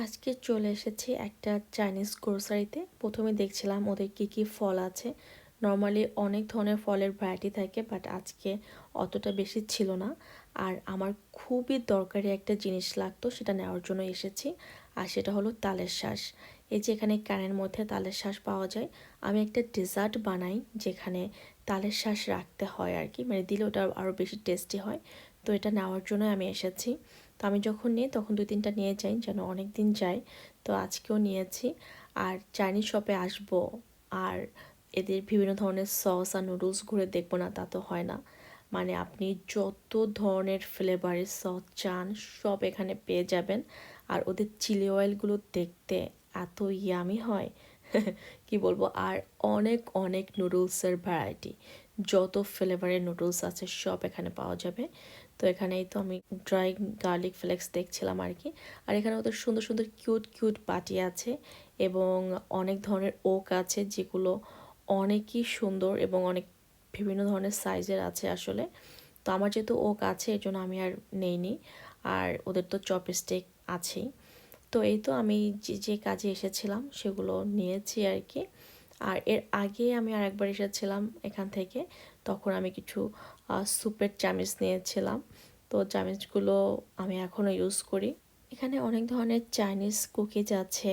আজকে চলে এসেছি একটা চাইনিজ গ্রোসারিতে। প্রথমে দেখছিলাম ওদের কী ফল আছে। নর্মালি অনেক ধরনের ফলের ভ্যারাইটি থাকে, বাট আজকে অতটা বেশি ছিল না। আর আমার খুবই দরকারি একটা জিনিস লাগতো, সেটা নেওয়ার জন্য এসেছি। আর সেটা হলো তালের শাঁস। এই যে এখানে ক্যানের মধ্যে তালের শাঁস পাওয়া যায়। আমি একটা ডেজার্ট বানাই যেখানে তালের শাঁস রাখতে হয় আর কি, মানে দিলে ওটা আরও বেশি টেস্টি হয়। তো এটা নেওয়ার জন্য আমি এসেছি। তো আমি যখন নিই তখন 2-3টা নিয়ে যাই, যেন অনেক দিন যায়। তো আজকেও নিয়েছি। আর চাইনিজ শপে আসবো আর এদের বিভিন্ন ধরনের সস আর নুডলস ঘুরে দেখবো না, তা তো হয় না। মানে আপনি যত ধরনের ফ্লেভারের সস চান সব এখানে পেয়ে যাবেন। আর ওদের চিলি অয়েলগুলো দেখতে এত ইয়ামি হয় কি বলবো। আর অনেক অনেক নুডলসের ভ্যারাইটি, যত ফ্লেভারের নুডলস আছে সব এখানে পাওয়া যাবে। তো এখানেই তো আমি ড্রাই গার্লিক ফ্লেক্স দেখছিলাম আর কি। আর এখানে ওদের সুন্দর সুন্দর কিউট কিউট বাটি আছে এবং অনেক ধরনের ওক আছে, যেগুলো অনেকই সুন্দর এবং অনেক বিভিন্ন ধরনের সাইজের আছে আসলে। তো আমার যেহেতু ওক আছে এর জন্য আমি আর নেইনি। আর ওদের তো চপস্টিক আছেই। তো এই তো আমি যে যে কাজে এসেছিলাম সেগুলো নিয়েছি আর কি। আর এর আগে আমি আরেকবার এসেছিলাম এখান থেকে, তখন আমি কিছু স্যুপের চামিচ নিয়েছিলাম। তো চামিচগুলো আমি এখনও ইউজ করি। এখানে অনেক ধরনের চাইনিজ কুকিজ আছে,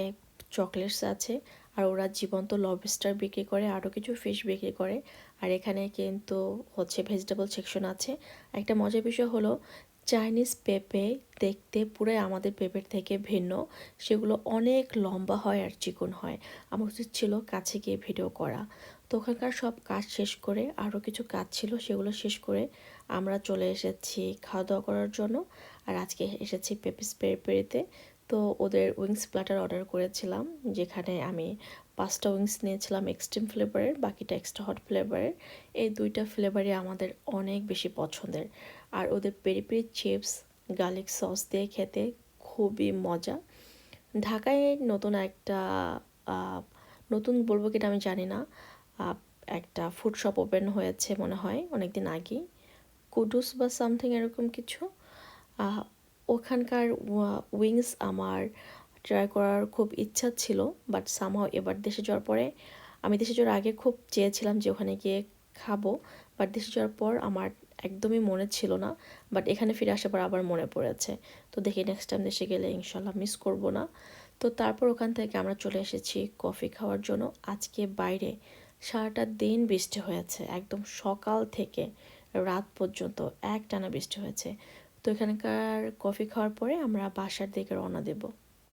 চকলেটস আছে। আর ওরা জীবন্ত লবস্টার বিক্রি করে, আরও কিছু ফিশ বিক্রি করে। আর এখানে কিন্তু হচ্ছে ভেজিটেবল সেকশন আছে। একটা মজার বিষয় হলো চাইনিজ পেঁপে দেখতে পুরাই আমাদের পেঁপের থেকে ভিন্ন। সেগুলো অনেক লম্বা হয় আর চিকন হয়। আমার উচিত ছিল কাছে গিয়ে ভিডিও করা। তো ওখানকার সব কাজ শেষ করে, আরও কিছু কাজ ছিল সেগুলো শেষ করে আমরা চলে এসেছি খাওয়া দাওয়া করার জন্য। আর আজকে এসেছি পেপিস পেরি পেরিতে। তো ওদের উইংস প্ল্যাটার অর্ডার করেছিলাম, যেখানে আমি 5টা উইংস নিয়েছিলাম এক্সট্রিম ফ্লেভারের, বাকিটা এক্সট্রা হট ফ্লেভারের। এই 2টা ফ্লেভারই আমাদের অনেক বেশি পছন্দের। আর ওদের peri peri chips garlic sauce দিয়ে খেতে খুবই মজা। ঢাকায় নতুন একটা নতুন বলবো কিনা আমি জানি না, একটা ফুড শপ ওপেন হয়েছে মনে হয় অনেক দিন আগেই, কুডুস বা সামথিং এরকম কিছু। ওখানকার উইংস আমার ট্রাই করার খুব ইচ্ছা ছিল, বাট সামহাও এবার দেশে যাওয়ার পরে, আমি দেশে যাওয়ার আগে খুব চেয়েছিলাম যে ওখানে গিয়ে খাবো, বাট দেশে যাওয়ার পর আমার একদমই মনে ছিল না। বাট এখানে ফিরে আসার পর আবার মনে পড়েছে। তো দেখি নেক্সট টাইম দেশে গেলে ইনশাল্লাহ মিস করব না। তো তারপর ওখান থেকে আমরা চলে এসেছি কফি খাওয়ার জন্য। আজকে বাইরে সারাটা দিন বৃষ্টি হয়েছে, একদম সকাল থেকে রাত পর্যন্ত একটানা বৃষ্টি হয়েছে। তো এখানকার কফি খাওয়ার পরে আমরা বাসার দিকে রওনা দেব।